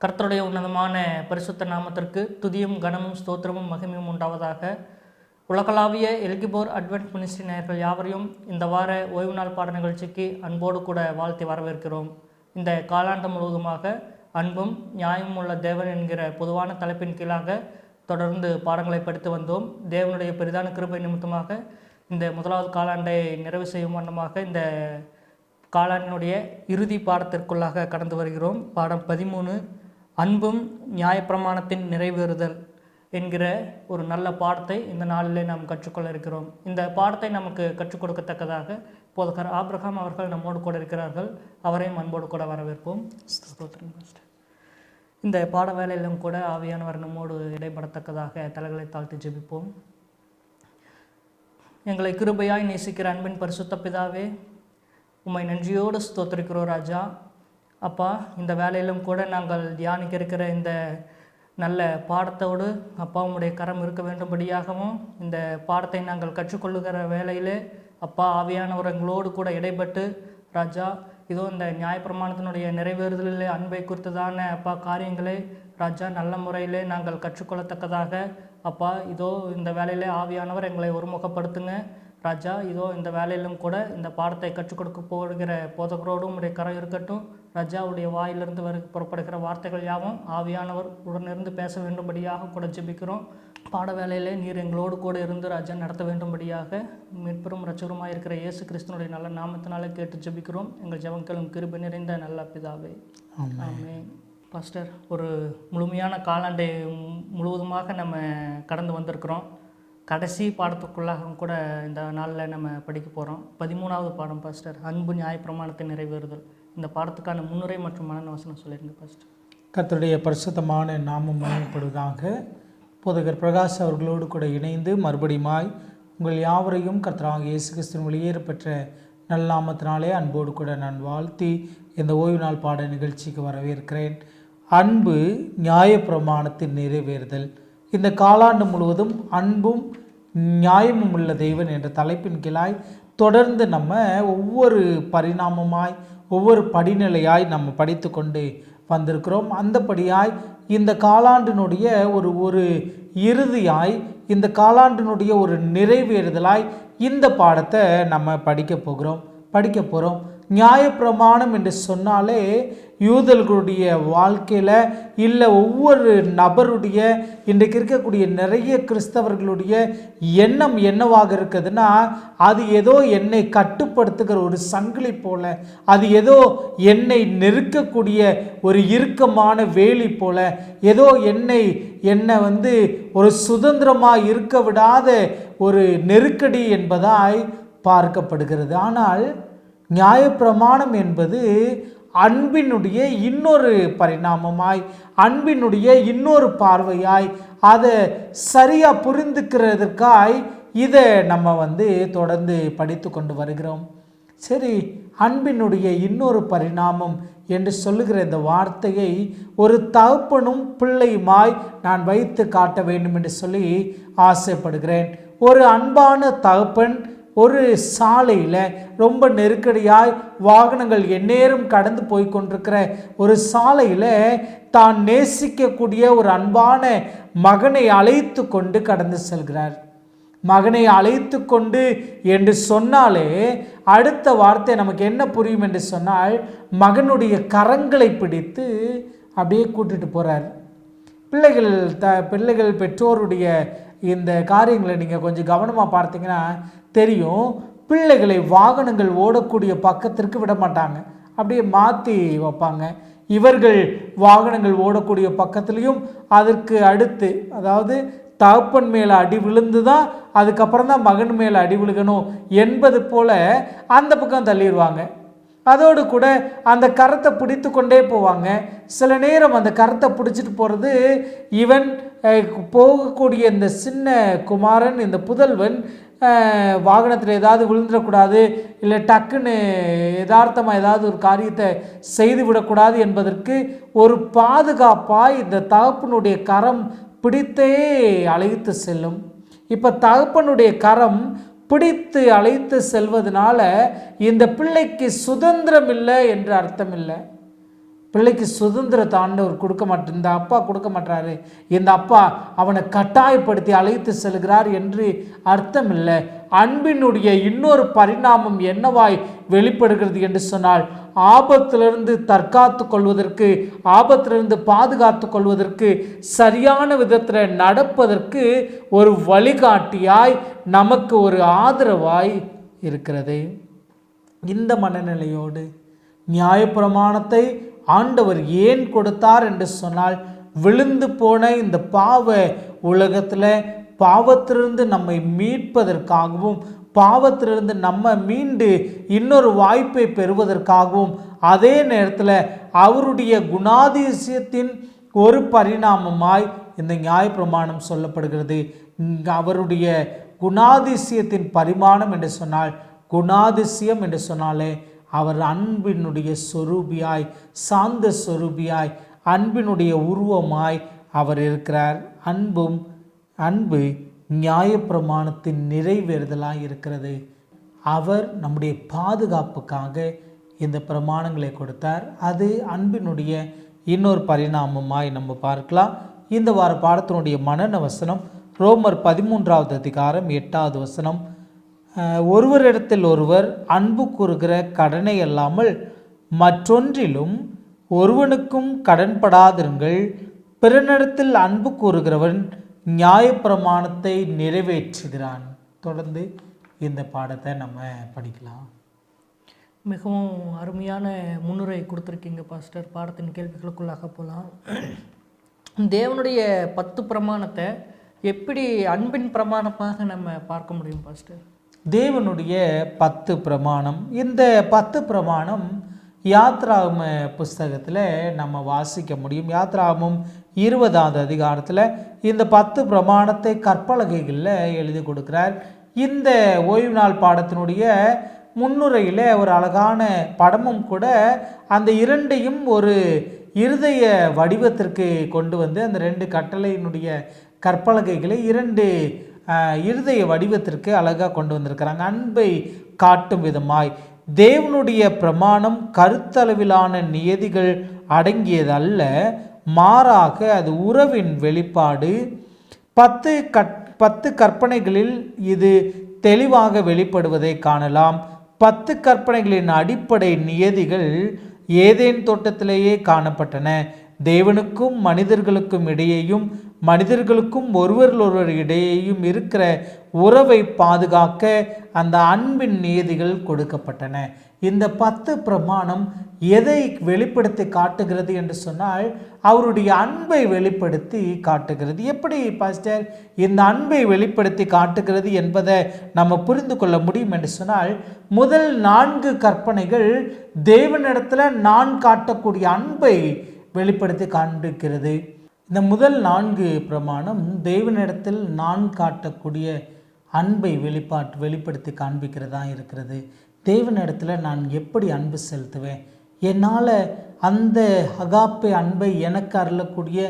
கர்த்தருடைய உன்னதமான பரிசுத்த நாமத்திற்கு துதியும் கனமும் ஸ்தோத்திரமும் மகிமையும் உண்டாவதாக. உலகளாவிய எல்கிபோர் அட்வென்ட் மினிஸ்ட்ரி நேயர்கள் யாவரையும் இந்த வார ஓய்வு நாள் பாட நிகழ்ச்சிக்கு அன்போடு கூட வாழ்த்தி வரவேற்கிறோம். இந்த காலாண்டு முழுவதுமாக அன்பும் நியாயமும் உள்ள தேவன் என்கிற பொதுவான தலைப்பின் கீழாக தொடர்ந்து பாடங்களை படித்து வந்தோம். தேவனுடைய பெரிதான கிருபை நிமித்தமாக இந்த முதலாவது காலாண்டை நிறைவு செய்யும் வண்ணமாக இந்த காலாண்டினுடைய இறுதி பாடத்திற்குள்ளாக கடந்து வருகிறோம். பாடம் 13, அன்பும் நியாயப்பிரமாணத்தின் நிறைவேறுதல் என்கிற ஒரு நல்ல பாடத்தை இந்த நாளிலே நாம் கற்றுக்கொள்ள இருக்கிறோம். இந்த பாடத்தை நமக்கு கற்றுக் கொடுக்கத்தக்கதாக போதகர் ஆபிரகாம் அவர்கள் நம்மோடு கூட இருக்கிறார்கள். அவரையும் அன்போடு கூட வரவேற்போம். இந்த பாட வேலையிலும் கூட ஆவியானவர் நம்மோடு இடைப்படத்தக்கதாக தலைகளை தாழ்த்தி ஜெபிப்போம். எங்களை கிருபையாய் நேசிக்கிற அன்பின் பரிசுத்த பிதாவே, உம்மை நன்றியோடு ஸ்தோத்திரிக்கிறோம் ராஜா. அப்பா, இந்த வேலையிலும் கூட நாங்கள் தியானிக்க இருக்கிற இந்த நல்ல பாடத்தோடு அப்பா உம்முடைய கரம் இருக்க வேண்டும்படியாகவும் இந்த பாடத்தை நாங்கள் கற்றுக்கொள்ளுகிற வேலையிலே அப்பா ஆவியானவர் எங்களோடு கூட இடைப்பட்டு ராஜா, இதோ இந்த நியாயப்பிரமாணத்தினுடைய நிறைவேறுதலிலே அன்பை குறித்ததான அப்பா காரியங்களை ராஜா நல்ல முறையிலே நாங்கள் கற்றுக்கொள்ளத்தக்கதாக அப்பா இதோ இந்த வேலையிலே ஆவியானவர் எங்களை ஒருமுகப்படுத்துங்க ராஜா. இதோ இந்த வேலையிலும் கூட இந்த பாடத்தை கற்றுக் கொடுக்க போகிற போதகரோடும் உடைய கரம் இருக்கட்டும் ராஜா. உடைய வாயிலிருந்து புறப்படுகிற வார்த்தைகள் யாவும் ஆவியானவர் உடனிருந்து பேச வேண்டும்படியாக கூட ஜெபிக்கிறோம். பாட வேலையிலே நீர் எங்களோடு கூட இருந்து ராஜா நடத்த வேண்டும்படியாக மீட்பெரும் இரட்சகருமாய் இருக்கிற இயேசு கிறிஸ்துனுடைய நல்ல நாமத்தினாலே கேட்டு ஜெபிக்கிறோம். எங்கள் ஜெபங்களும் கிருபை நிறைந்த நல்ல பிதாவே, ஆமென். பாஸ்டர், ஒரு முழுமையான காலாண்டை முழுவதுமாக நம்ம கடந்து வந்திருக்கிறோம். கடைசி பாடத்துக்குள்ளாக கூட இந்த நாளில் நம்ம படிக்க போகிறோம். 13வது பாடம் பாஸ்டர், அன்பு நியாயப்பிரமாணத்தை நிறைவேறுதல். இந்த பாடத்துக்கான முன்னுரை மற்றும் மனநவசனம் சொல்லிடுங்க பாஸ்டர். கர்த்தருடைய பரிசுத்தமான நாமம் மகிமைப்படுவதாக. போதகர் பிரகாஷ் அவர்களோடு கூட இணைந்து மறுபடியுமாய் உங்கள் யாவரையும் கர்த்தராகிய இயேசு கிறிஸ்துவின் வெளியேறப்பெற்ற நல்ல நாமத்தினாலே அன்போடு கூட நான் வாழ்த்தி இந்த ஓய்வு நாள் பாட நிகழ்ச்சிக்கு வரவேற்கிறேன். அன்பு நியாயப்பிரமாணத்தின் நிறைவேறுதல். இந்த காலாண்டு முழுவதும் அன்பும் நியாயமும் உள்ள தெய்வன் என்ற தலைப்பின் கீழாய் தொடர்ந்து நம்ம ஒவ்வொரு பரிணாமமாய் ஒவ்வொரு படிநிலையாய் நம்ம படித்து கொண்டு வந்திருக்கிறோம். அந்தபடியாய் இந்த காலாண்டினுடைய ஒரு இறுதியாய் இந்த காலாண்டினுடைய ஒரு நிறைவேறுதலாய் இந்த பாடத்தை நம்ம படிக்க போகிறோம். நியாயப்பிரமாணம் என்று சொன்னாலே யூதர்களுடைய வாழ்க்கையில் இல்லை ஒவ்வொரு நபருடைய இன்றைக்கு இருக்கக்கூடிய நிறைய கிறிஸ்தவர்களுடைய எண்ணம் என்னவாக இருக்குதுன்னா, அது ஏதோ என்னை கட்டுப்படுத்துகிற ஒரு சங்கிலி போல, அது ஏதோ என்னை நெருக்கக்கூடிய ஒரு இறுக்கமான வேலி போல, ஏதோ என்னை ஒரு சுதந்திரமாக இருக்க விடாத ஒரு நெருக்கடி என்பதாய் பார்க்கப்படுகிறது. ஆனால் நியாயப்பிரமாணம் என்பது அன்பினுடைய இன்னொரு பரிணாமமாய், அன்பினுடைய இன்னொரு பார்வையாய், அதை சரியாக புரிந்துக்கிறதுக்காய் இதை நம்ம தொடர்ந்து படித்து கொண்டு வருகிறோம். சரி, அன்பினுடைய இன்னொரு பரிணாமம் என்று சொல்லுகிற இந்த வார்த்தையை ஒரு தகப்பனும் பிள்ளையுமாய் நான் வைத்து காட்ட வேண்டும் என்று சொல்லி ஆசைப்படுகிறேன். ஒரு அன்பான தகப்பன் ஒரு சாலையில் ரொம்ப நெருக்கடியாய் வாகனங்கள் எந்நேரம் கடந்து போய் கொண்டிருக்கிற ஒரு சாலையில் தான் நேசிக்கக்கூடிய ஒரு அன்பான மகனை அழைத்து கொண்டு கடந்து செல்கிறார். மகனை அழைத்து கொண்டு என்று சொன்னாலே அடுத்த வார்த்தை நமக்கு என்ன புரியும் என்று சொன்னால், மகனுடைய கரங்களை பிடித்து அப்படியே கூட்டிட்டு போகிறார். பிள்ளைகள் பெற்றோருடைய இந்த காரியங்களை நீங்கள் கொஞ்சம் கவனமாக பார்த்தீங்கன்னா தெரியும். பிள்ளைகளை வாகனங்கள் ஓடக்கூடிய பக்கத்திற்கு விட மாட்டாங்க, அப்படியே மாற்றி வைப்பாங்க. இவர்கள் வாகனங்கள் ஓடக்கூடிய பக்கத்துலேயும் அதற்கு அடுத்து, அதாவது தகப்பன் மேலே அடி விழுந்து தான் அதுக்கப்புறம் தான் மகன் மேலே அடி விழுகணும் என்பது போல் அந்த பக்கம் தள்ளிடுவாங்க. அதோடு கூட அந்த கரத்தை பிடித்து கொண்டே போவாங்க. சில நேரம் அந்த கரத்தை பிடிச்சிட்டு போகிறது இவன் போகக்கூடிய இந்த சின்ன குமாரன், இந்த புதல்வன் வாகனத்தில் ஏதாவது விழுந்துடக்கூடாது, இல்லை டக்குன்னு யதார்த்தமாக ஏதாவது ஒரு காரியத்தை செய்து விடக்கூடாது என்பதற்கு ஒரு பாதுகாப்பாய் இந்த தகப்பனுடைய கரம் பிடித்தே அழைத்து செல்லும். இப்போ தகப்பனுடைய கரம் பிடித்து அழைத்து செல்வதனால இந்த பிள்ளைக்கு சுதந்திரம் இல்லை என்று அர்த்தம் இல்லை. பிள்ளைக்கு சுதந்திரத்தை ஆண்டவர் கொடுக்க மாட்டார், இந்த அப்பா கொடுக்க மாட்டாரு, இந்த அப்பா அவனை கட்டாயப்படுத்தி அழைத்து செல்கிறார் என்று அர்த்தம் இல்லை. அன்பினுடைய இன்னொரு பரிணாமம் என்னவாய் வெளிப்படுகிறது என்று சொன்னால், ஆபத்திலிருந்து தற்காத்து கொள்வதற்கு, ஆபத்திலிருந்து பாதுகாத்து கொள்வதற்கு, சரியான விதத்தில் நடப்பதற்கு ஒரு வழிகாட்டியாய், நமக்கு ஒரு ஆதரவாய் இருக்கிறது. இந்த மனநிலையோடு நியாயப்பிரமாணத்தை ஆண்டவர் ஏன் கொடுத்தார் என்று சொன்னால், விழுந்து போன இந்த பாவ உலகத்தில் பாவத்திலிருந்து நம்மை மீட்பதற்காகவும், பாவத்திலிருந்து நம்ம மீண்டு இன்னொரு வாய்ப்பை பெறுவதற்காகவும், அதே நேரத்தில் அவருடைய குணாதிசயத்தின் ஒரு பரிணாமமாய் இந்த நியாயப்பிரமாணம் சொல்லப்படுகிறது. அவருடைய குணாதிசயத்தின் பரிமாணம் என்று சொன்னால், குணாதிசயம் என்று சொன்னாலே அவர் அன்பினுடைய சொரூபியாய், சாந்த சொரூபியாய், அன்பினுடைய உருவமாய் அவர் இருக்கிறார். அன்பு நியாயப்பிரமாணத்தின் நிறைவேறுதலாய் இருக்கிறது. அவர் நம்முடைய பாதுகாப்புக்காக இந்த பிரமாணங்களை கொடுத்தார். அது அன்பினுடைய இன்னொரு பரிணாமமாய் நம்ம பார்க்கலாம். இந்த வார பாடத்தினுடைய மனன வசனம் ரோமர் 13வது அதிகாரம் 8வது வசனம். ஒருவரிடத்தில் ஒருவர் அன்பு கூறுகிற கடனை அல்லாமல் மற்றொன்றிலும் ஒருவனுக்கும் கடன்படாதிருங்கள். பிறனிடத்தில் அன்பு கூறுகிறவன் நியாயப்பிரமாணத்தை நிறைவேற்றுகிறான். தொடர்ந்து இந்த பாடத்தை நம்ம படிக்கலாம். மிகவும் அருமையான முன்னுரை கொடுத்துருக்கீங்க பாஸ்டர். பாடத்தின் கேள்விகளுக்குள்ளாக போகலாம். தேவனுடைய 10 பிரமாணத்தை எப்படி அன்பின் பிரமாணமாக நம்ம பார்க்க முடியும் பாஸ்டர்? தேவனுடைய 10 பிரமாணம், இந்த 10 பிரமாணம் யாத்ராகம புஸ்தகத்தில் நம்ம வாசிக்க முடியும். யாத்ராகமம் 20வது அதிகாரத்தில் இந்த 10 பிரமாணத்தை கற்பலகைகளில் எழுதி கொடுக்கிறார். இந்த ஓய்வு நாள் பாடத்தினுடைய முன்னுரையில் ஒரு அழகான படமும் கூட அந்த இரண்டையும் ஒரு இருதய வடிவத்திற்கு கொண்டு வந்து, அந்த 2 கட்டளையினுடைய கற்பலகைகளை 2 இருதய வடிவத்திற்கு அழகாக கொண்டு வந்திருக்கிறாங்க. அன்பை காட்டும் விதமாய் தேவனுடைய பிரமாணம் கருத்தளவிலான நியதிகள் அடங்கியது அல்ல, மாறாக அது உறவின் வெளிப்பாடு. 10 கற்பனைகளில் இது தெளிவாக வெளிப்படுவதை காணலாம். 10 கற்பனைகளின் அடிப்படை நியதிகள் ஏதேன் தோட்டத்திலேயே காணப்பட்டன. தேவனுக்கும் மனிதர்களுக்கும் இடையேயும் மனிதர்களுக்கும் ஒருவர் இடையேயும் இருக்கிற உறவை பாதுகாக்க அந்த அன்பின் நியதிகள் கொடுக்கப்பட்டன. இந்த 10 பிரமாணம் எதை வெளிப்படுத்தி காட்டுகிறது என்று சொன்னால், அவருடைய அன்பை வெளிப்படுத்தி காட்டுகிறது. எப்படி பாஸ்டர் இந்த அன்பை வெளிப்படுத்தி காட்டுகிறது என்பதை நம்ம புரிந்து கொள்ள முடியும் என்று சொன்னால், முதல் 4 கற்பனைகள் தேவனிடத்தில் நான் காட்டக்கூடிய அன்பை வெளிப்படுத்தி காண்பிக்கிறது. இந்த முதல் 4 பிரமாணம் தேவனிடத்தில் நான் காட்டக்கூடிய அன்பை வெளிப்படுத்தி காண்பிக்கிறதா இருக்கிறது. தேவனிடத்தில் நான் எப்படி அன்பு செலுத்துவேன், என்னால் அந்த அகாப்பே அன்பை எனக்கு அருளக்கூடிய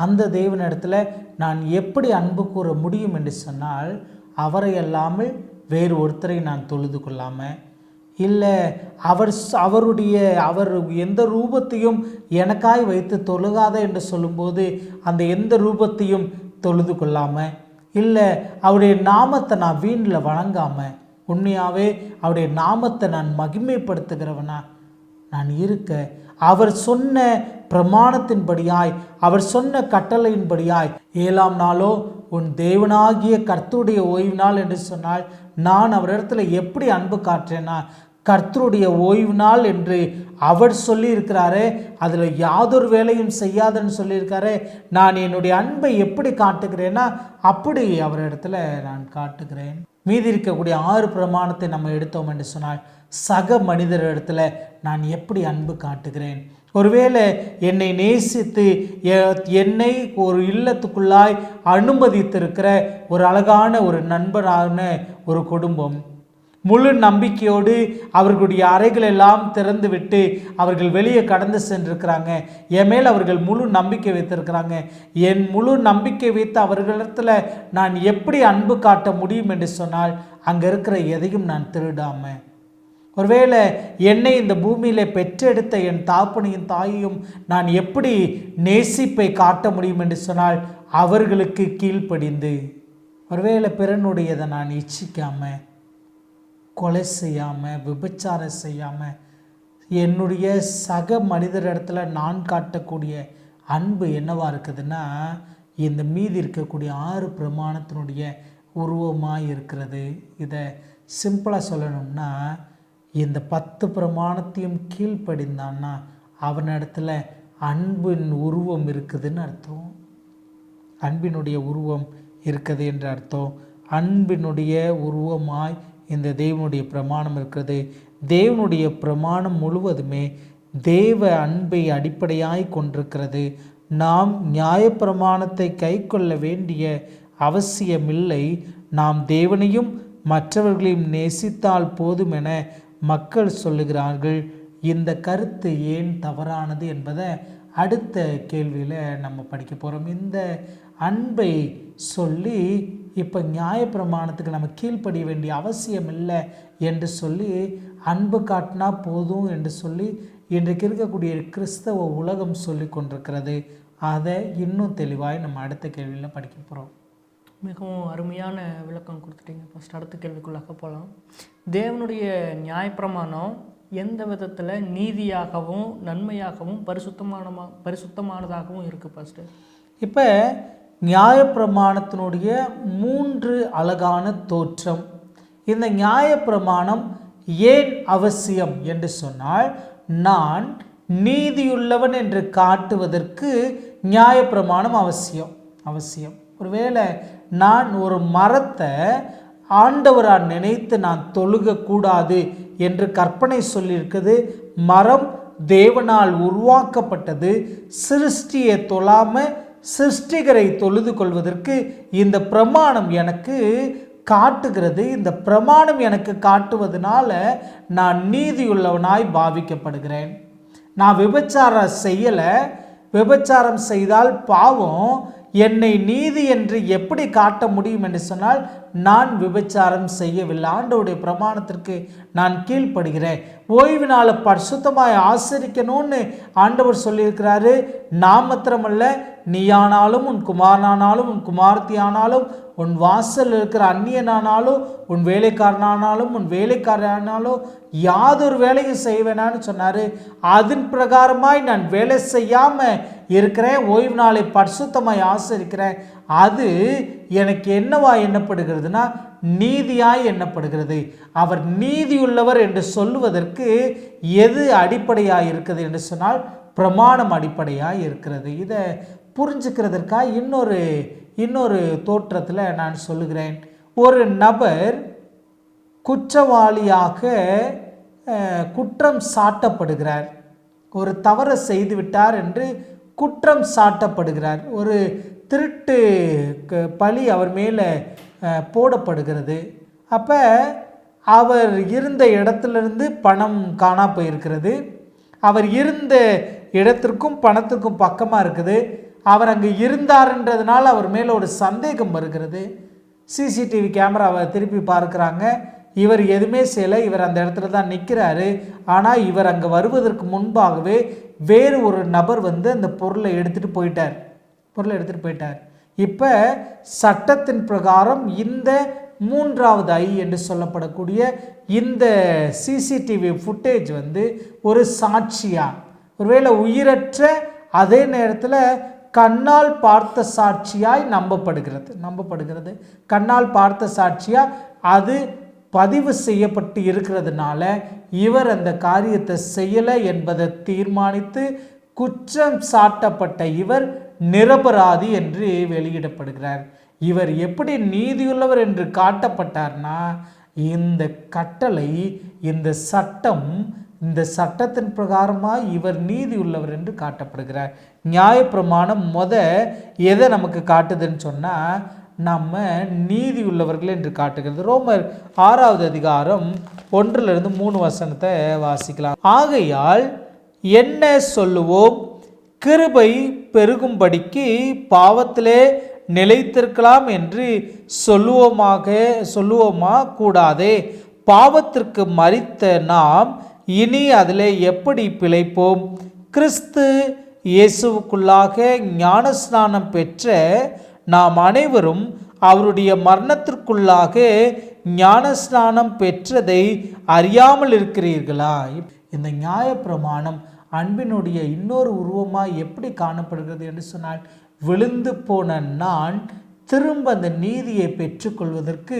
அந்த தேவனிடத்தில் நான் எப்படி அன்பு கூற முடியும் என்று சொன்னால், அவரை அல்லாமல் வேறு ஒருத்தரை நான் தொழுது கொள்ளாமல், இல்லை அவர் எந்த ரூபத்தையும் எனக்காய் வைத்து தொழுகாத என்று சொல்லும்போது அந்த எந்த ரூபத்தையும் தொழுது கொள்ளாமல், இல்லை அவருடைய நாமத்தை நான் வீணில் வணங்காமல், உண்மையாகவே அவருடைய நாமத்தை நான் மகிமைப்படுத்துகிறவனா நான் இருக்க, அவர் சொன்ன பிரமாணத்தின்படியாய், அவர் சொன்ன கட்டளையின்படியாய், 7ஆம் நாளோ உன் தேவனாகிய கர்த்தருடைய ஓய்வு நாள் என்று சொன்னால், நான் அவரிடத்துல எப்படி அன்பு காட்டுறேன்னா, கர்த்தருடைய ஓய்வு நாள் என்று அவர் சொல்லியிருக்கிறாரே, அதில் யாதொரு வேலையும் செய்யாதன்னு சொல்லியிருக்காரே, நான் என்னுடைய அன்பை எப்படி காட்டுகிறேன்னா அப்படி அவரிடத்துல நான் காட்டுகிறேன். மீதி இருக்கக்கூடிய 6 பிரமாணத்தை நம்ம எடுத்தோம் என்று சொன்னால், சக மனிதரிடத்துல நான் எப்படி அன்பு காட்டுகிறேன். ஒருவேளை என்னை நேசித்து என்னை ஒரு இல்லத்துக்குள்ளாய் அனுமதித்திருக்கிற ஒரு அழகான ஒரு நண்பரான ஒரு குடும்பம், முழு நம்பிக்கையோடு அவர்களுடைய அறைகள் எல்லாம் திறந்து விட்டு அவர்கள் வெளியே கடந்து சென்றிருக்கிறாங்க, என் மேல் அவர்கள் முழு நம்பிக்கை வைத்திருக்கிறாங்க, என் முழு நம்பிக்கை வைத்து அவர்களிடத்தில் நான் எப்படி அன்பு காட்ட முடியும் என்று சொன்னால், அங்கே இருக்கிற எதையும் நான் திருடாமல், ஒருவேளை என்னை இந்த பூமியில் பெற்றெடுத்த என் தாப்பனையும் தாயையும் நான் எப்படி நேசிப்பை காட்ட முடியும் என்று சொன்னால் அவர்களுக்கு கீழ்ப்படிந்து, ஒருவேளை பிறனுடையதை நான் இச்சிக்காமல், கொலை செய்யாமல், விபச்சாரம் செய்யாமல், என்னுடைய சக மனிதரிடத்துல நான் காட்டக்கூடிய அன்பு என்னவா இருக்குதுன்னா இந்த மீதி இருக்கக்கூடிய 6 பிரமாணத்தினுடைய உருவமாக இருக்கிறது. இதை சிம்பிளாக சொல்லணும்னா, இந்த 10 பிரமாணத்தையும் கீழ்ப்படிந்தான்னா அவனிடத்துல அன்பின் உருவம் இருக்குதுன்னு அர்த்தம். அன்பினுடைய உருவம் இருக்குது என்று அர்த்தம். அன்பினுடைய உருவமாய் இந்த தேவனுடைய பிரமாணம் இருக்கிறது. தேவனுடைய பிரமாணம் முழுவதுமே தேவ அன்பை அடிப்படையாய் கொண்டிருக்கிறது. நாம் நியாயப்பிரமாணத்தை கை கொள்ள வேண்டிய அவசியமில்லை. நாம் தேவனையும் மற்றவர்களையும் நேசித்தால் போதும் என மக்கள் சொல்லுகிறார்கள். இந்த கருத்து ஏன் தவறானது என்பதை அடுத்த கேள்வியில் நம்ம படிக்க போகிறோம். இந்த அன்பை சொல்லி இப்போ நியாயப்பிரமாணத்துக்கு நம்ம கீழ்ப்படிய வேண்டிய அவசியம் இல்லை என்று சொல்லி அன்பு காட்டினா போதும் என்று சொல்லி இன்றைக்கு இருக்கக்கூடிய கிறிஸ்தவ உலகம் சொல்லி கொண்டிருக்கிறது. அதை இன்னும் தெளிவாக நம்ம அடுத்த கேள்வியில் படிக்க போகிறோம். மிகவும் அருமையான விளக்கம் கொடுத்துட்டீங்க. ஃபஸ்ட் அடுத்த கேள்விக்குள்ளாக போகலாம். தேவனுடைய நியாயப்பிரமாணம் எந்த விதத்தில் நீதியாகவும் நன்மையாகவும் பரிசுத்தமானதாகவும் இருக்குது? ஃபஸ்ட்டு இப்போ நியாயப்பிரமாணத்தினுடைய 3 அழகான தோற்றம். இந்த நியாயப்பிரமாணம் ஏன் அவசியம் என்று சொன்னால், நான் நீதியுள்ளவன் என்று காட்டுவதற்கு நியாயப்பிரமாணம் அவசியம். ஒருவேளை நான் ஒரு மரத்தை ஆண்டவரால் நினைத்து நான் தொழுகக்கூடாது என்று கற்பனை சொல்லியிருக்குது. மரம் தேவனால் உருவாக்கப்பட்டது. சிருஷ்டியை தொழாமல் சிருஷ்டிகரை தொழுது கொள்வதற்கு இந்த பிரமாணம் எனக்கு காட்டுகிறது. இந்த பிரமாணம் எனக்கு காட்டுவதனால நான் நீதியுள்ளவனாய் பாவிக்கப்படுகிறேன். நான் விபச்சாரம் செய்யலை. விபச்சாரம் செய்தால் பாவம். என்னை நீதி என்று எப்படி காட்ட முடியும் என்று சொன்னால், நான் விபச்சாரம் செய்யவில்லை. ஆண்டவருடைய பிரமாணத்திற்கு நான் கீழ்ப்படுகிறேன். ஓய்வு நாளை பரிசுத்தமாய் ஆசரிக்கணும்னு ஆண்டவர் சொல்லியிருக்கிறாரு. நான் மாத்திரமல்ல, நீயானாலும் உன் குமாரனானாலும் உன் குமாரத்தியானாலும் உன் வாசல் இருக்கிற அந்நியனானாலும் உன் வேலைக்காரனானாலும் உன் வேலைக்காரனானாலும் யாதொரு வேலையும் செய்ய வேணான்னு சொன்னார். அதன் பிரகாரமாய் நான் வேலை செய்யாமல் இருக்கிறேன். ஓய்வு நாளை பரிசுத்தமாய் ஆசரிக்கிறேன். அது எனக்கு என்னவா எண்ணப்படுகிறதுனா நீதியாய் எண்ணப்படுகிறது. அவர் நீதியுள்ளவர் என்று சொல்லுவதற்கு எது அடிப்படையாக இருக்குது என்று சொன்னால் பிரமாணம் அடிப்படையாக இருக்கிறது. இதை புரிஞ்சுக்கிறதற்காக இன்னொரு தோற்றத்தில் நான் சொல்லுகிறேன். ஒரு நபர் குற்றவாளியாக குற்றம் சாட்டப்படுகிறார். ஒரு தவறை செய்துவிட்டார் என்று குற்றம் சாட்டப்படுகிறார். ஒரு திருட்டு பழி அவர் மேலே போடப்படுகிறது. அப்போ அவர் இருந்த இடத்துலேருந்து பணம் காணா போயிருக்கிறது. அவர் இருந்த இடத்திற்கும் பணத்துக்கும் பக்கமாக இருக்குது. அவர் அங்கே இருந்தார்ன்றதுனால அவர் மேலே ஒரு சந்தேகம் வருகிறது. சிசிடிவி கேமராவை திருப்பி பார்க்குறாங்க. இவர் எதுவுமே செய்யலை. இவர் அந்த இடத்துல தான் நிற்கிறாரு. ஆனால் இவர் அங்கே வருவதற்கு முன்பாகவே வேறு ஒரு நபர் வந்து அந்த பொருளை எடுத்துகிட்டு போயிட்டார். இப்போ சட்டத்தின் பிரகாரம் இந்த 3வது ஐ என்று சொல்லப்படக்கூடிய இந்த சிசிடிவி ஃபுட்டேஜ் வந்து ஒரு சாட்சியா, ஒருவேளை உயிரற்ற அதே நேரத்தில் கண்ணால் பார்த்த சாட்சியாய் நம்பப்படுகிறது. கண்ணால் பார்த்த சாட்சியாக அது பதிவு செய்யப்பட்டு இருக்கிறதுனால இவர் அந்த காரியத்தை செய்யலை என்பதை தீர்மானித்து குற்றம் சாட்டப்பட்ட இவர் நிரபராதி என்று வெளியிடப்படுகிறார். இவர் எப்படி நீதியுள்ளவர் என்று காட்டப்பட்டார்னா, இந்த கட்டளை, இந்த சட்டத்தின் பிரகாரமாக இவர் நீதி உள்ளவர் என்று காட்டப்படுகிறார். நியாயப்பிரமாணம் எதை நமக்கு காட்டுதுன்னு சொன்னால், நம்ம நீதி உள்ளவர்கள் என்று காட்டுகிறது. ரோமர் 6வது அதிகாரம் 1-3 வசனத்தை வாசிக்கலாம். ஆகையால் என்ன சொல்லுவோம்? கிருபை பெருகும்படிக்கு பாவத்திலே நிலைத்திருக்கலாம் என்று சொல்லுவோமா? கூடாதே. பாவத்திற்கு மரித்த நாம் இனி அதில் எப்படி பிழைப்போம்? கிறிஸ்து இயேசுவுக்குள்ளாக ஞானஸ்நானம் பெற்ற நாம் அனைவரும் அவருடைய மரணத்திற்குள்ளாக ஞானஸ்நானம் பெற்றதை அறியாமல் இருக்கிறீர்களா? இந்த நியாயப்பிரமாணம் அன்பினுடைய இன்னொரு உருவமாக எப்படி காணப்படுகிறது என்று சொன்னால், விழுந்து போன நான் திரும்ப அந்த நீதியை பெற்றுக்கொள்வதற்கு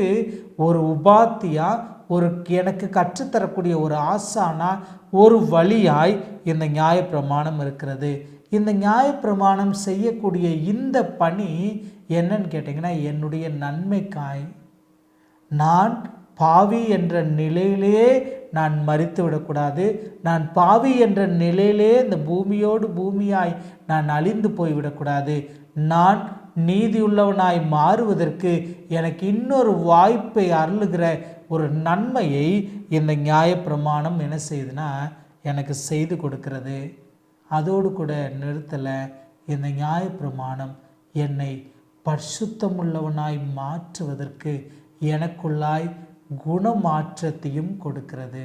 ஒரு உபாத்தியா, ஒரு எனக்கு கற்றுத்தரக்கூடிய ஒரு ஆசானா, ஒரு வழியாய் இந்த நியாயப்பிரமாணம் இருக்கிறது. இந்த நியாயப்பிரமாணம் செய்யக்கூடிய இந்த பணி என்னன்னு கேட்டிங்கன்னா, என்னுடைய நன்மைக்காய். நான் பாவி என்ற நிலையிலே நான் மரித்து விடக்கூடாது. நான் பாவி என்ற நிலையிலே இந்த பூமியோடு பூமியாய் நான் அழிந்து போய்விடக்கூடாது. நான் நீதியுள்ளவனாய் மாறுவதற்கு எனக்கு இன்னொரு வாய்ப்பை அருளுகிற ஒரு நன்மையை இந்த நியாயப்பிரமாணம் என்ன செய்யுதுன்னா எனக்கு செய்து கொடுக்கிறது. அதோடு கூட நிறுத்தலை. இந்த நியாயப்பிரமாணம் என்னை பரிசுத்தமுள்ளவனாய் மாற்றுவதற்கு எனக்குள்ளாய் குணமாற்றத்தையும் கொடுக்கிறது.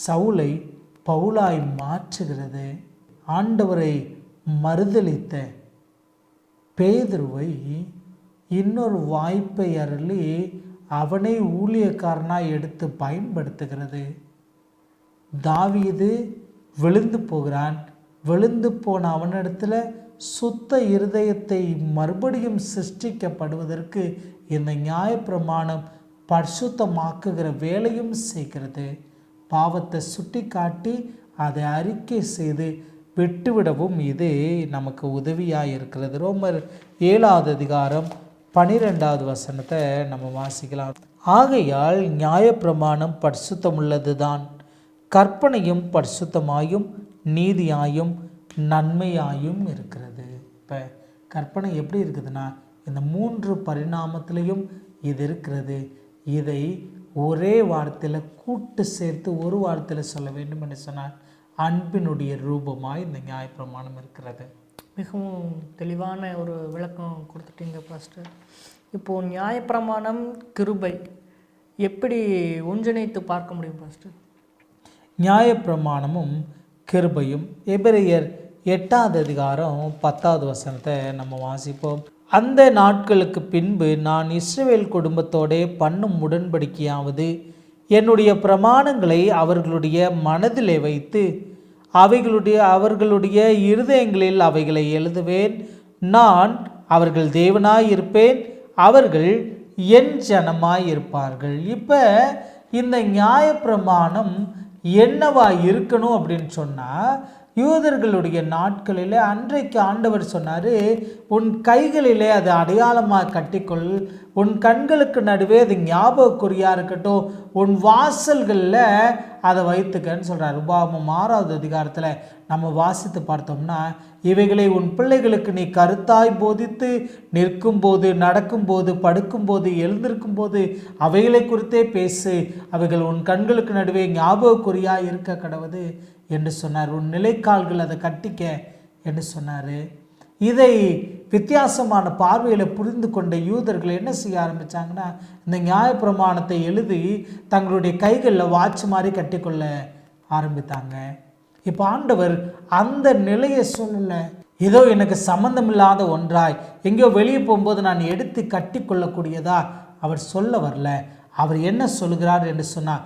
சவுலை பவுலாய் மாற்றுகிறது. ஆண்டவரை மறுதலித்த பேதுருவை இன்னொரு வாய்ப்பை அருளி அவனை ஊழியக்காரனாய் எடுத்து பயன்படுத்துகிறது. தாவீது விழுந்து போகிறான். விழுந்து போன அவனிடத்தில் சுத்த இருதயத்தை மறுபடியும் சிருஷ்டிக்கப்படுவதற்கு இந்த நியாயப்பிரமாணம் பரிசுத்தமாக்குகிற வேலையும் செய்கிறது. பாவத்தை சுட்டி காட்டி அதை அறிக்கை செய்து விட்டுவிடவும் இது நமக்கு உதவியாக இருக்கிறது. ரோமர் 7வது அதிகாரம் 12வது வசனத்தை நம்ம வாசிக்கலாம். ஆகையால் நியாயப்பிரமாணம் பரிசுத்தமுள்ளது தான், கற்பனையும் பரிசுத்தமாயும் நீதியாயும் நன்மையாயும் இருக்கிறது. இப்போ கற்பனை எப்படி இருக்குதுன்னா, இந்த 3 பரிணாமத்திலையும் இது இருக்கிறது. இதை ஒரே வார்த்தையில் கூட்டு சேர்த்து ஒரு வார்த்தையில் சொல்ல வேண்டும் என்று சொன்னால், அன்பினுடைய ரூபமாய் இந்த நியாயப்பிரமாணம் இருக்கிறது. மிகவும் தெளிவான ஒரு விளக்கம் கொடுத்துட்டீங்க பாஸ்டர். இப்போது நியாயப்பிரமாணம் கிருபை எப்படி ஒன்றிணைத்து பார்க்க முடியும் பாஸ்டர்? நியாயப்பிரமாணமும் கிருபையும் எபிரெயர் 8வது அதிகாரம் 10வது வசனத்தை நம்ம வாசிப்போம். அந்த நாட்களுக்கு பின்பு நான் இஸ்ரவேல் குடும்பத்தோடே பண்ணும் உடன்படிக்கையாவது, என்னுடைய பிரமாணங்களை அவர்களுடைய மனதிலே வைத்து அவர்களுடைய இருதயங்களில் அவைகளை எழுதுவேன். நான் அவர்கள் தேவனாய் இருப்பேன், அவர்கள் என் ஜனமாய் இருப்பார்கள். இப்போ இந்த நியாயப்பிரமாணம் என்னவா இருக்கணும் அப்படின்னு சொன்னால், யூதர்களுடைய நாட்களில் அன்றைக்கு ஆண்டவர் சொன்னார், உன் கைகளிலே அதை அடையாளமாக கட்டிக்கொள், உன் கண்களுக்கு நடுவே அது ஞாபகக்குறியாக இருக்கட்டும், உன் வாசல்களில் அதை வைத்துக்கன்னு சொல்கிறார். உபாகமம் 6வது அதிகாரத்தில் நம்ம வாசித்து பார்த்தோம்னா, இவைகளை உன் பிள்ளைகளுக்கு நீ கருத்தாய் போதித்து நிற்கும்போது, நடக்கும்போது, படுக்கும்போது, எழுந்திருக்கும்போது அவைகளை குறித்தே பேசு, அவைகள் உன் கண்களுக்கு நடுவே ஞாபகக்குறியாக இருக்க கடவுது என்று சொன்னார். உன் நிலைக்கால்கள் அதை கட்டிக்க என்று சொன்னார். இதை வித்தியாசமான பார்வையில் புரிந்து கொண்ட யூதர்கள் என்ன செய்ய ஆரம்பித்தாங்கன்னா, இந்த நியாயப்பிரமாணத்தை எழுதி தங்களுடைய கைகளில் வாட்ச் மாதிரி கட்டிக்கொள்ள ஆரம்பித்தாங்க. இப்போ ஆண்டவர் அந்த நிலையை சொல்லலை. ஏதோ எனக்கு சம்மந்தமில்லாத ஒன்றாய் எங்கேயோ வெளியே போகும்போது நான் எடுத்து கட்டி கொள்ளக்கூடியதா அவர் சொல்ல வரல. அவர் என்ன சொல்கிறார் என்று சொன்னால்,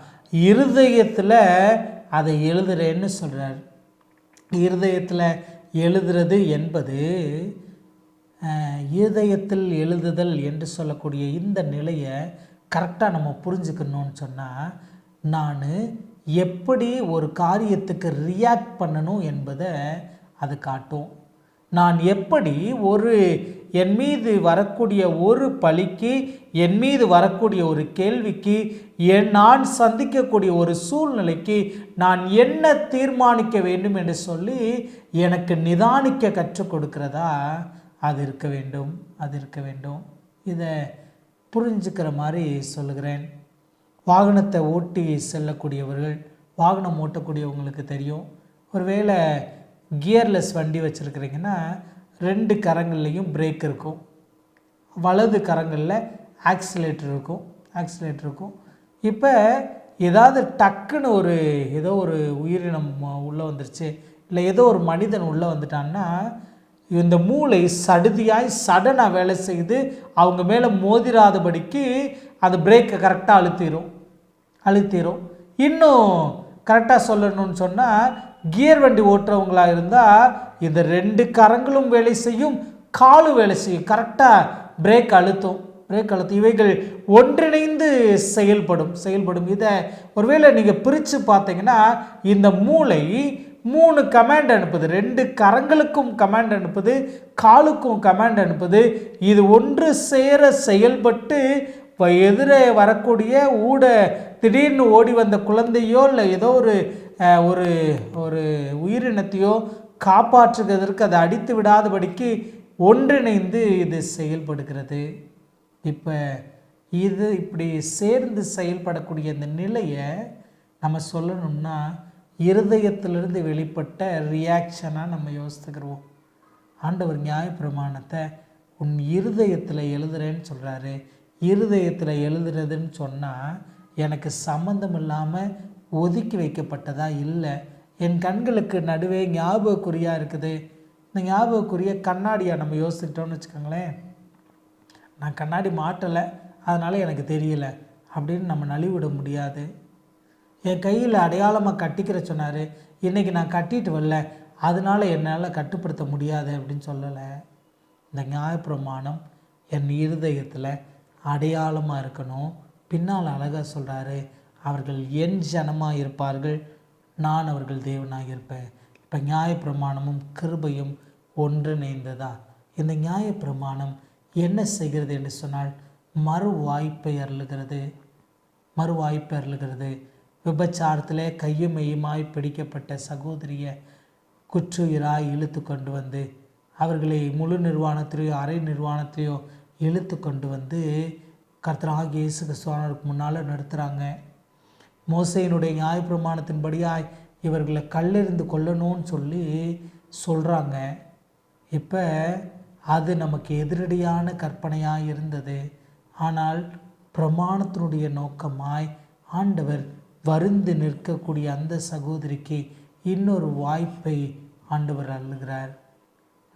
இருதயத்தில் அதை எழுதுறேன்னு சொல்கிறார். இருதயத்தில் எழுதுறது என்பது, இருதயத்தில் எழுதுதல் என்று சொல்லக்கூடிய இந்த நிலையை கரெக்டாக நம்ம புரிஞ்சுக்கணும்னு சொன்னால், நான் எப்படி ஒரு காரியத்துக்கு ரியாக்ட் பண்ணணும் என்பதை அது காட்டும். நான் எப்படி என் மீது வரக்கூடிய ஒரு பழிக்கு, என் மீது வரக்கூடிய ஒரு கேள்விக்கு, நான் சந்திக்கக்கூடிய ஒரு சூழ்நிலைக்கு நான் என்ன தீர்மானிக்க வேண்டும் என்று சொல்லி எனக்கு நிதானிக்க கற்றுக் கொடுக்கிறதா அது இருக்க வேண்டும். இதை புரிஞ்சுக்கிற மாதிரி சொல்லுகிறேன். வாகனத்தை ஓட்டி செல்லக்கூடியவர்கள், வாகனம் ஓட்டக்கூடியவங்களுக்கு தெரியும். ஒருவேளை கியர்லெஸ் வண்டி வச்சுருக்கிறீங்கன்னா 2 கரங்கள்லேயும் பிரேக் இருக்கும். வலது கரங்களில் ஆக்சிலேட்டர் இருக்கும். இப்போ ஏதாவது டக்குன்னு ஏதோ ஒரு உயிரினம் உள்ளே வந்துருச்சு, இல்லை ஏதோ ஒரு மனிதன் உள்ளே வந்துட்டான்னா இந்த மூளை சடுதியாய் சடனாக வேலை செய்து அவங்க மேலே மோதிராதபடிக்கு அந்த பிரேக்கை கரெக்டாக அழுத்திடும். இன்னும் கரெக்டாக சொல்லணும்னு சொன்னால் கியர் வண்டி ஓட்டுறவங்களாக இருந்தால் இந்த 2 கரங்களும் வேலை செய்யும், காலும் வேலை செய்யும், கரெக்டாக பிரேக் அழுத்தும். இவைகள் ஒன்றிணைந்து செயல்படும். இதை ஒருவேளை நீங்கள் பிரித்து பார்த்தீங்கன்னா இந்த மூளை 3 கமாண்ட் அனுப்புது. 2 கரங்களுக்கும் கமாண்ட் அனுப்புது, காலுக்கும் கமாண்ட் அனுப்புது. இது ஒன்று சேர செயல்பட்டு எதிரே வரக்கூடிய திடீர்னு ஓடி வந்த குழந்தையோ இல்லை ஏதோ ஒரு உயிரினத்தையோ காப்பாற்றுவதற்கு அதை அடித்து விடாதபடிக்கு ஒன்றிணைந்து இது செயல்படுகிறது. இப்போ இது இப்படி சேர்ந்து செயல்படக்கூடிய இந்த நிலையை நம்ம சொல்லணும்னா இருதயத்திலிருந்து வெளிப்பட்ட ரியாக்ஷனாக நம்ம யோசித்துக்கிறோம். ஆண்டவர் நியாயப்பிரமாணத்தை உன் இருதயத்தில் எழுதுறேன்னு சொல்கிறாரு. இருதயத்தில் எழுதுறதுன்னு சொன்னால் எனக்கு சம்மந்தம் இல்லாமல் ஒதுக்கி வைக்கப்பட்டதா இல்லை, என் கண்களுக்கு நடுவே ஞாபகக்குறியாக இருக்குது. இந்த ஞாபகக்குரிய கண்ணாடியாக நம்ம யோசிக்கிட்டோம்னு வச்சுக்கோங்களேன். நான் கண்ணாடி மாட்டலை, அதனால் எனக்கு தெரியலை அப்படின்னு நம்ம நழுவிட முடியாது. என் கையில் அடையாளமாக கட்டிக்கிற சொன்னார், இன்றைக்கி நான் கட்டிட்டு வரல, அதனால் என்னால் கட்டுப்படுத்த முடியாது அப்படின்னு சொல்லலை. இந்த நியாயப்பிரமாணம் என் இருதயத்தில் அடையாளமாக இருக்கணும். பின்னால் அழகாக சொல்கிறாரு, அவர்கள் என் ஜனமாக இருப்பார்கள், நான் அவர்கள் தேவனாக இருப்பேன். இப்போ நியாயப்பிரமாணமும் கிருபையும் ஒன்றிணைந்ததா? இந்த நியாயப்பிரமாணம் என்ன செய்கிறது என்று சொன்னால் மறு வாய்ப்பை அருளுகிறது. விபச்சாரத்திலே கையும் மெய்யுமாய் பிடிக்கப்பட்ட சகோதரியை குற்றுயிராய் இழுத்து கொண்டு வந்து அவர்களை முழு நிர்வாணத்திலேயோ அரை நிர்வாணத்திலேயோ இழுத்து கொண்டு வந்து கர்த்தராகிய இயேசு கிறிஸ்துவுக்கு முன்னால் நிறுத்துகிறாங்க. மோசேயினுடைய நியாயப்பிரமாணத்தின்படியாய் இவர்களை கல்லெறிந்து கொல்லணும்னு சொல்கிறாங்க. இப்போ அது நமக்கு எதிரடியான கற்பனையாக இருந்தது. ஆனால் பிரமாணத்தினுடைய நோக்கமாய் ஆண்டவர் வருந்து நிற்கக்கூடிய அந்த சகோதரிக்கு இன்னொரு வாய்ப்பை ஆண்டவர் அருளுகிறார்.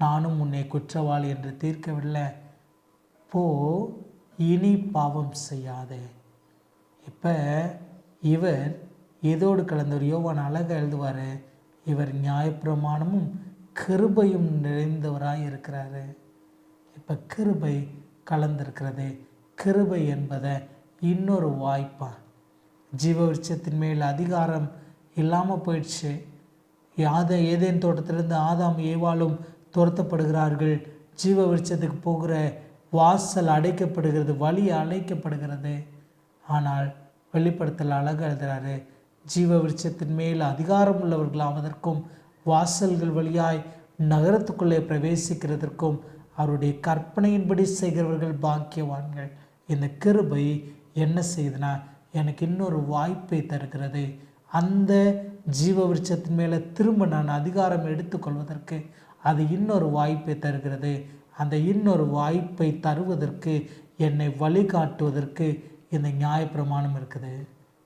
நானும் உன்னை குற்றவாளி என்று தீர்க்கவில்லை, போ இனி பாவம் செய்யாதே. இப்போ இவர் இதோடு கலந்தவர். யோவான் அழகாக எழுதுவார், இவர் நியாயப்பிரமாணமும் கிருபையும் நிறைந்தவராக இருக்கிறாரு. இப்போ கிருபை கலந்திருக்கிறது. கிருபை என்பதை இன்னொரு வாய்ப்பா. ஜீவ விருட்சத்தின் மேல் அதிகாரம் இல்லாமல் போயிடுச்சு. ஏதேன் தோட்டத்திலிருந்து ஆதாம் ஏவாளும் துரத்தப்படுகிறார்கள். ஜீவ விருட்சத்துக்கு போகிற வாசல் அடைக்கப்படுகிறது, வழி அழைக்கப்படுகிறது. ஆனால் வெளிப்படுத்தல் அழகாக எழுதுகிறாரு, ஜீவ விருட்சத்தின் மேல் அதிகாரம் உள்ளவர்களாவதற்கும் வாசல்கள் வழியாய் நகரத்துக்குள்ளே பிரவேசிக்கிறதற்கும் அவருடைய கற்பனையின்படி செய்கிறவர்கள் பாக்கியவான்கள். இந்த கிருபை என்ன செய்யுதுன்னா எனக்கு இன்னொரு வாய்ப்பை தருகிறது. அந்த ஜீவ விருட்சத்தின் மேலே திரும்ப நான் அதிகாரம் எடுத்துக்கொள்வதற்கு அது இன்னொரு வாய்ப்பை தருகிறது. அந்த இன்னொரு வாய்ப்பை தருவதற்கு என்னை வழிகாட்டுவதற்கு இந்த நியாயப்பிரமாணம் இருக்குது.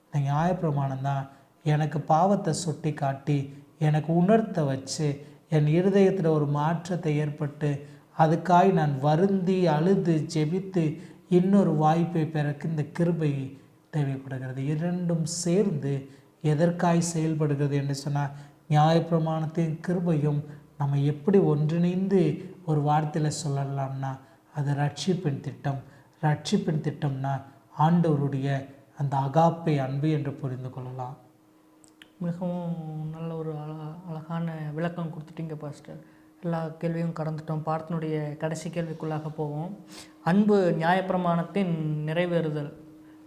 இந்த நியாயப்பிரமாணம் தான் எனக்கு பாவத்தை சுட்டி காட்டி எனக்கு உணர்த்த வச்சு என் இருதயத்தில் ஒரு மாற்றத்தை ஏற்பட்டு அதுக்காய் நான் வருந்தி அழுது ஜெபித்து இன்னொரு வாய்ப்பை பெறக்கு இந்த கிருபை தேவைப்படுகிறது. இரண்டும் சேர்ந்து எதற்காய் செயல்படுகிறது என்று சொன்னால் நியாயப்பிரமாணத்தின் கிருபையும் நம்ம எப்படி ஒன்றிணைந்து ஒரு வார்த்தையில் சொல்லலாம்னா அது ரட்சிப்பின் திட்டம். ரட்சிப்பின் திட்டம்னா ஆண்டவருடைய அந்த அகாப்பை அன்பு என்று புரிந்து கொள்ளலாம். மிகவும் நல்ல ஒரு அழகான விளக்கம் கொடுத்துட்டீங்க பாஸ்டர். எல்லா கேள்வியும் கடந்துட்டோம். பாடத்தினுடைய கடைசி கேள்விக்குள்ளாக போவோம். அன்பு நியாயப்பிரமாணத்தின் நிறைவேறுதல்,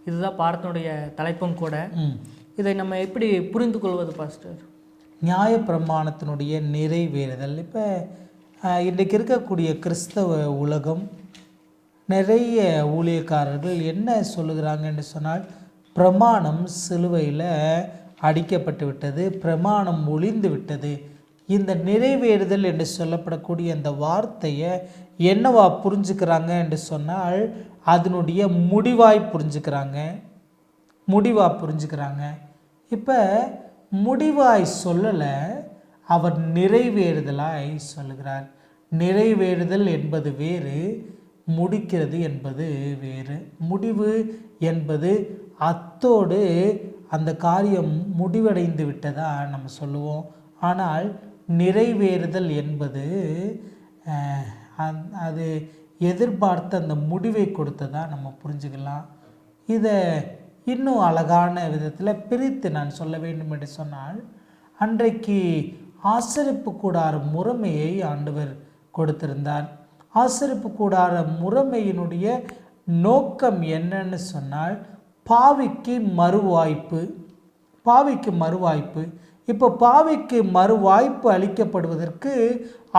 இதுதான் பாடத்தினுடைய தலைப்பும் கூட. இதை நம்ம எப்படி புரிந்து கொள்வது பாஸ்டர்? நியாயப்பிரமாணத்தினுடைய நிறைவேறுதல். இப்போ இன்றைக்கு இருக்கக்கூடிய கிறிஸ்தவ உலகம் நிறைய ஊழியக்காரர்கள் என்ன சொல்லுகிறாங்கன்னு சொன்னால் பிரமாணம் சிலுவையில் அடிக்கப்பட்டு விட்டது, பிரமாணம் ஒழிந்து விட்டது. இந்த நிறைவேறுதல் என்று சொல்லப்படக்கூடிய அந்த வார்த்தையை என்னவா புரிஞ்சுக்கிறாங்க என்று சொன்னால் அதனுடைய முடிவாய் புரிஞ்சுக்கிறாங்க, முடிவாக புரிஞ்சுக்கிறாங்க. இப்போ முடிவாய் சொல்லலை, அவர் நிறைவேறுதலாய் சொல்லுகிறார். நிறைவேறுதல் என்பது வேறு, முடிக்கிறது என்பது வேறு. முடிவு என்பது அத்தோடு அந்த காரியம் முடிவடைந்து விட்டதா நம்ம சொல்லுவோம். ஆனால் நிறைவேறுதல் என்பது அது எதிர்பார்த்த அந்த முடிவை கொடுத்ததா நம்ம புரிஞ்சுக்கலாம். இதை இன்னும் அழகான விதத்தில் பிரித்து நான் சொல்ல வேண்டும் என்று சொன்னால், அன்றைக்கு ஆசரிப்பு கூடார முறைமையை ஆண்டவர் கொடுத்திருந்தார். ஆசரிப்பு கூடார முறைமையினுடைய நோக்கம் என்னன்னு சொன்னால் பாவிக்கு மறுவாய்ப்பு. பாவிக்கு மறுவாய்ப்பு. இப்போ பாவிக்கு மறுவாய்ப்பு அளிக்கப்படுவதற்கு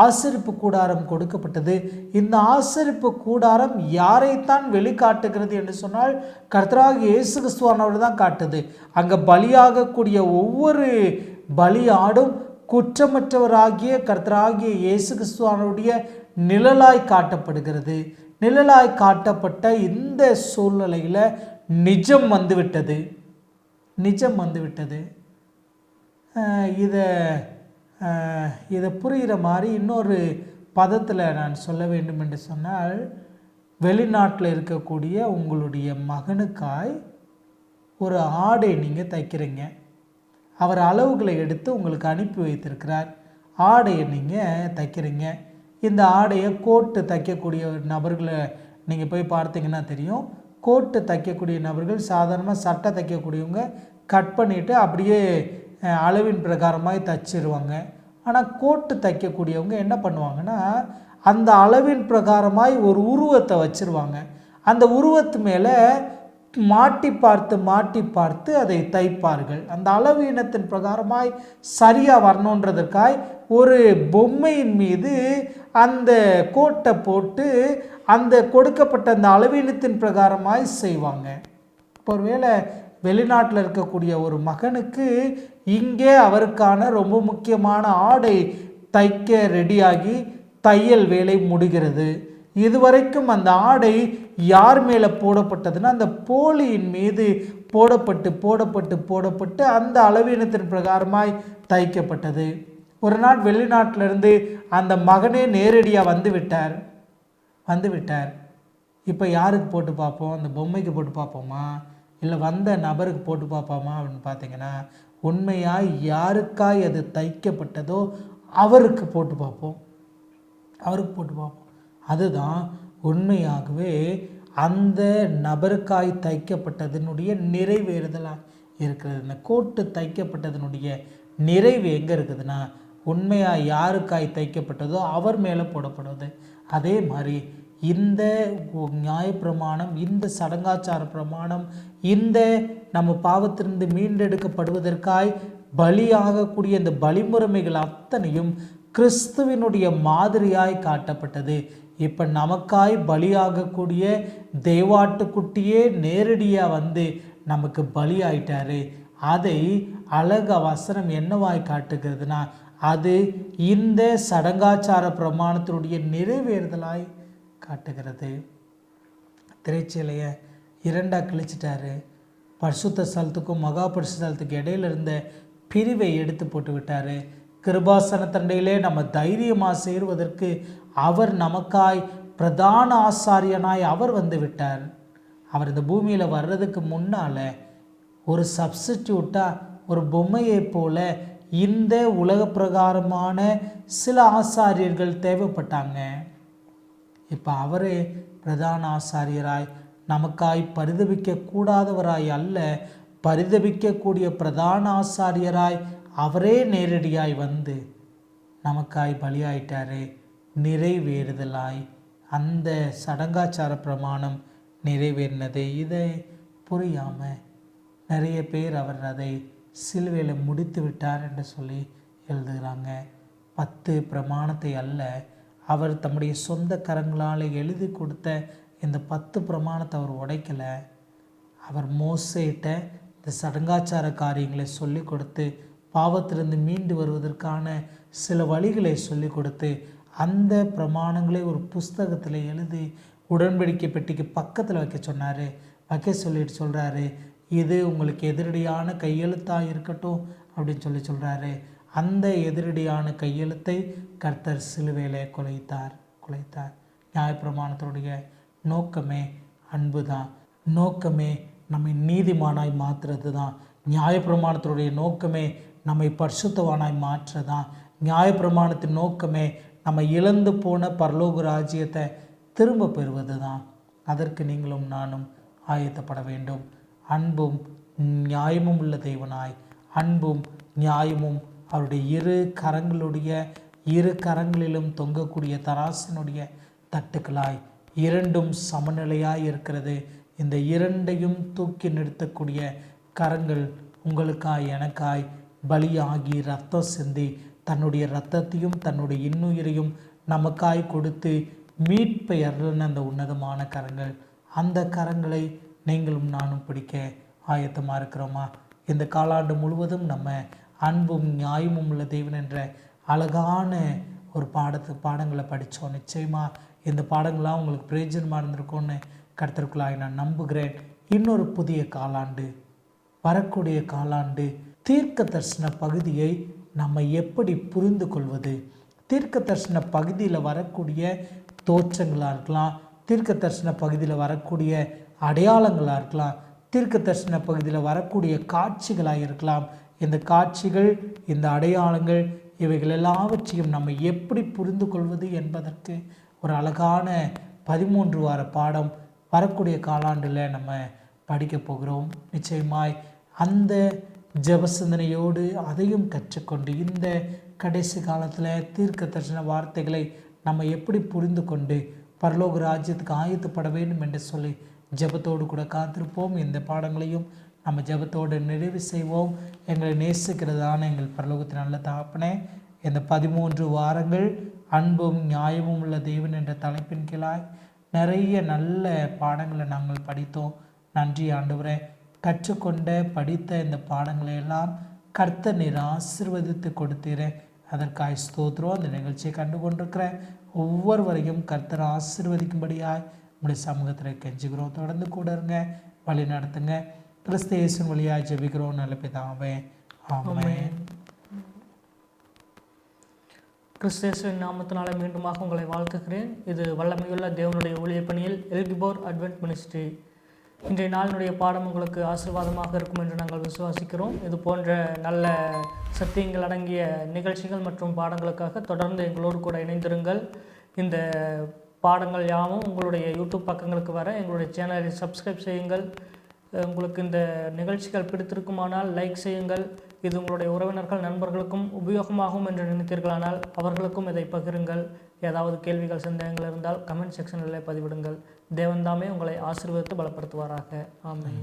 ஆசரிப்பு கூடாரம் கொடுக்கப்பட்டது. இந்த ஆசரிப்பு கூடாரம் யாரைத்தான் வெளிக்காட்டுகிறது என்று சொன்னால் கர்த்தராகிய இயேசு கிறிஸ்துவானவர் தான் காட்டுது. அங்கே பலியாகக்கூடிய ஒவ்வொரு பலியாடும் குற்றமற்றவராகிய கர்த்தராகிய இயேசு கிறிஸ்துவானுடைய நிழலாய் காட்டப்படுகிறது. நிழலாய் காட்டப்பட்ட இந்த சூழ்நிலையில் நிஜம் வந்துவிட்டது. நிஜம் வந்துவிட்டது. இதை புரிகிற மாதிரி இன்னொரு பதத்தில் நான் சொல்ல வேண்டும் என்று சொன்னால், வெளிநாட்டில் இருக்கக்கூடிய உங்களுடைய மகனுக்காய் ஒரு ஆடை நீங்கள் தைக்கிறீங்க. அவர் அளவுகளை எடுத்து உங்களுக்கு அனுப்பி வைத்திருக்கிறார். ஆடையை நீங்கள் தைக்கிறீங்க. இந்த ஆடையை கோட்டு தைக்கக்கூடிய நபர்களை நீங்கள் போய் பார்த்தீங்கன்னா தெரியும். கோட்டு தைக்கக்கூடிய நபர்கள் சாதாரணமாக சட்டை தைக்கக்கூடியவங்க கட் பண்ணிவிட்டு அப்படியே அளவின் பிரகாரமாக தைச்சிருவாங்க. ஆனால் கோட்டு தைக்கக்கூடியவங்க என்ன பண்ணுவாங்கன்னா, அந்த அளவின் பிரகாரமாய் ஒரு உருவத்தை வச்சுருவாங்க. அந்த உருவத்து மேலே மாட்டி பார்த்து அதை தைப்பார்கள். அந்த அளவீனத்தின் பிரகாரமாய் சரியாக வரணுன்றதற்காய் ஒரு பொம்மையின் மீது அந்த கோட்டை போட்டு அந்த கொடுக்கப்பட்ட அந்த அளவீனத்தின் பிரகாரமாய் செய்வாங்க. இப்போ ஒருவேளை வெளிநாட்டில் இருக்கக்கூடிய ஒரு மகனுக்கு இங்கே அவருக்கான ரொம்ப முக்கியமான ஆடை தைக்க ரெடியாகி தையல் வேலை முடிகிறது. இதுவரைக்கும் அந்த ஆடை யார் மேலே போடப்பட்டதுன்னா அந்த போலியின் மீது போடப்பட்டு அந்த அளவீனத்தின் பிரகாரமாய் தைக்கப்பட்டது. ஒரு நாள் வெளிநாட்டிலிருந்து அந்த மகனே நேரடியாக வந்து விட்டார். இப்போ யாருக்கு போட்டு பார்ப்போம்? அந்த பொம்மைக்கு போட்டு பார்ப்போமா, இல்லை வந்த நபருக்கு போட்டு பார்ப்போமா அப்படின்னு பார்த்தீங்கன்னா, உண்மையாய் யாருக்காய் அது தைக்கப்பட்டதோ அவருக்கு போட்டு பார்ப்போம். அதுதான் உண்மையாகவே அந்த நபருக்காய் தைக்கப்பட்டதனுடைய நிறைவேறுதலாக இருக்கிறது. இந்த கோட்டு தைக்கப்பட்டதனுடைய நிறைவு எங்கே இருக்குதுன்னா, உண்மையாக யாருக்காய் தைக்கப்பட்டதோ அவர் மேலே போடப்படுவது. அதே மாதிரி இந்த நியாயப்பிரமாணம், இந்த சடங்காச்சார பிரமாணம், இந்த நம்ம பாவத்திலிருந்து மீண்டெடுக்கப்படுவதற்காய் பலியாகக்கூடிய இந்த பலிமுறைமைகள் அத்தனையும் கிறிஸ்துவினுடைய மாதிரியாய் காட்டப்பட்டது. இப்போ நமக்காய் பலியாகக்கூடிய தெய்வாட்டுக்குட்டியே நேரடியாக வந்து நமக்கு பலி ஆயிட்டாரு. அதை அழக வசனம் என்னவாய் காட்டுகிறதுனா, அது இந்த சடங்காச்சார பிரமாணத்தினுடைய நிறைவேறுதலாய் காட்டுகிறது. திரைச்சீலையை இரண்டாக கிழிச்சிட்டாரு. பரிசுத்த ஸ்தலத்துக்கும் மகா பரிசுத்த ஸ்தலத்துக்கு இடையில இருந்த பிரிவை எடுத்து போட்டு விட்டார். கிருபாசனத்தண்டையிலே நம்ம தைரியமாக சேருவதற்கு அவர் நமக்காய் பிரதான ஆசாரியனாய் அவர் வந்து விட்டார். அவர் இந்த பூமியில் வர்றதுக்கு முன்னால் ஒரு சப்ஸ்டிடியூட்டாக ஒரு பொம்மையை போல இந்த உலக பிரகாரமான சில ஆசாரியர்கள் தேவைப்பட்டாங்க. இப்போ அவரே பிரதான ஆசாரியராய் நமக்காய் பரிதபிக்க கூடாதவராய் அல்ல, பரிதபிக்கக்கூடிய பிரதான ஆசாரியராய் அவரே நேரடியாய் வந்து நமக்காய் பலியாயிட்டாரு. நிறைவேறுதலாய் அந்த சடங்காச்சார பிரமாணம் நிறைவேறினது. இதை புரியாமல் நிறைய பேர் அவர் அதை சிலுவையில் முடித்து விட்டார் என்று சொல்லி எழுதுகிறாங்க. 10 பிரமாணத்தை அல்ல, அவர் தம்முடைய சொந்த கரங்களால் எழுதி கொடுத்த இந்த 10 பிரமாணத்தை அவர் உடைக்கலை. அவர் மோசேட்ட இந்த சடங்காச்சார காரியங்களை சொல்லி கொடுத்து பாவத்திலிருந்து மீண்டு வருவதற்கான சில வழிகளை சொல்லி கொடுத்து அந்த பிரமாணங்களை ஒரு புஸ்தகத்தில் எழுதி உடன்படிக்கை பெட்டிக்கு பக்கத்தில் வைக்க சொன்னார். வைக்க சொல்லிட்டு சொல்கிறாரு, இது உங்களுக்கு எதிரடியான கையெழுத்தாக இருக்கட்டும் அப்படின்னு சொல்கிறாரு. அந்த எதிரடியான கையெழுத்தை கர்த்தர் சிலுவையிலே குலைத்தார். நியாயப்பிரமாணத்தினுடைய நோக்கமே அன்பு தான். நோக்கமே நம்மை நீதிமானாய் மாற்றுறது தான். நியாயப்பிரமாணத்தினுடைய நோக்கமே நம்மை பரிசுத்தவானாய் மாற்றுறது தான். நியாயப்பிரமாணத்தின் நோக்கமே நம்ம இழந்து போன பரலோக ராஜ்யத்தை திரும்ப பெறுவது தான். அதற்கு நீங்களும் நானும் ஆயத்தப்பட வேண்டும். அன்பும் நியாயமும் உள்ள தேவனாய், அன்பும் நியாயமும் அவருடைய இரு கரங்களிலும் தொங்கக்கூடிய தராசினுடைய தட்டுக்களாய் இரண்டும் சமநிலையாய் இருக்கிறது. இந்த இரண்டையும் தூக்கி நிறுத்தக்கூடிய கரங்கள் உங்களுக்காய் எனக்காய் பலியாகி ரத்தம் சிந்தி தன்னுடைய இரத்தத்தையும் தன்னுடைய இன்னுயிரையும் நமக்காய் கொடுத்து மீட்பை அருளின அந்த உன்னதமான கரங்கள். அந்த கரங்களை நீங்களும் நானும் பிடிக்க ஆயத்தமாக இருக்கிறோமா? இந்த காலாண்டு முழுவதும் நம்ம அன்பும் நியாயமும் உள்ள தேவன் என்ற அழகான ஒரு பாடங்களை படித்தோம். நிச்சயமாக இந்த பாடங்களாக உங்களுக்கு பிரயோஜனமாக இருந்திருக்கும்னு கர்த்தருக்குள்ளாய் நான் நம்புகிறேன். இன்னொரு புதிய காலாண்டு, வரக்கூடிய காலாண்டு, தீர்க்க தரிசன பகுதியை நம்ம எப்படி புரிந்து கொள்வது? தீர்க்க தரிசன பகுதியில் வரக்கூடிய தோற்றங்களாக இருக்கலாம், தீர்க்க தரிசன பகுதியில் வரக்கூடிய அடையாளங்களாக இருக்கலாம், தீர்க்க தரிசன பகுதியில் வரக்கூடிய காட்சிகளாக இருக்கலாம். இந்த காட்சிகள், இந்த அடையாளங்கள், இவைகள் எல்லாவற்றையும் நம்ம எப்படி புரிந்து கொள்வது என்பதற்கு ஒரு அழகான 13 வார பாடம் வரக்கூடிய காலாண்டில் நம்ம படிக்க போகிறோம். நிச்சயமாய் அந்த ஜெபசிந்தனையோடு அதையும் கற்றுக்கொண்டு இந்த கடைசி காலத்தில் தீர்க்க தரிசன வார்த்தைகளை நம்ம எப்படி புரிந்து கொண்டு பரலோக ராஜ்யத்துக்கு ஆயத்தப்பட வேண்டும் என்று சொல்லி ஜெபத்தோடு கூட காத்திருப்போம். இந்த பாடங்களையும் நம்ம ஜெபத்தோடு நிறைவு செய்வோம். எங்களை நேசிக்கிறதான எங்கள் பரலோகத்தின் நல்ல தகப்பனே, இந்த 13 வாரங்கள் அன்பும் நியாயமும் உள்ள தேவன் என்ற தலைப்பின் கீழாய் நிறைய நல்ல பாடங்களை நாங்கள் படித்தோம். நன்றி ஆண்டவரே. கற்றுக்கொண்ட படித்த இந்த பாடங்களை எல்லாம் கர்த்தர் நீர் ஆசீர்வதித்து கொடுத்தீரே, அதற்காக ஸ்தோத்திரம். அந்த நிகழ்ச்சியை கண்டு கொண்டிருக்கிற ஒவ்வொருவரையும் கர்த்தர் ஆசீர்வதிக்கும்படியாய் நம்முடைய சமூகத்தில் கெஞ்சுகிறோம். தொடர்ந்து கூட இருங்க, வழி நடத்துங்க. கிறிஸ்து இயேசுவின் வழியாய் ஜெபிக்கிறோம் நல்ல பிதாவே, ஆமென். கிறிஸ்து இயேசுவின் நாமத்தினாலே மீண்டுமாக உங்களை வாழ்த்துகிறேன். இது வல்லமையுள்ள தேவனுடைய ஊழிய பணியில் எல்கிபோர் அட்வென்ட் மினிஸ்ட்ரி. இன்றைய நாளினுடைய பாடம் உங்களுக்கு ஆசீர்வாதமாக இருக்கும் என்று நாங்கள் விசுவாசிக்கிறோம். இது போன்ற நல்ல சத்தியங்கள் அடங்கிய நிகழ்ச்சிகள் மற்றும் பாடங்களுக்காக தொடர்ந்து எங்களோடு கூட இணைந்திருங்கள். இந்த பாடங்கள் யாவும் உங்களுடைய யூடியூப் பக்கங்களுக்கு வர எங்களுடைய சேனலை சப்ஸ்கிரைப் செய்யுங்கள். உங்களுக்கு இந்த நிகழ்ச்சிகள் பிடித்திருக்குமானால் லைக் செய்யுங்கள். இது உங்களுடைய உறவினர்கள் நண்பர்களுக்கும் உபயோகமாகும் என்று நினைத்தீர்களானால் அவர்களுக்கும் இதை பகிருங்கள். ஏதாவது கேள்விகள் சந்தேகங்கள் இருந்தால் கமெண்ட் செக்ஷனில் பதிவிடுங்கள். தேவன் தாமே உங்களை ஆசீர்வதித்து பலப்படுத்துவாராக. ஆமென்.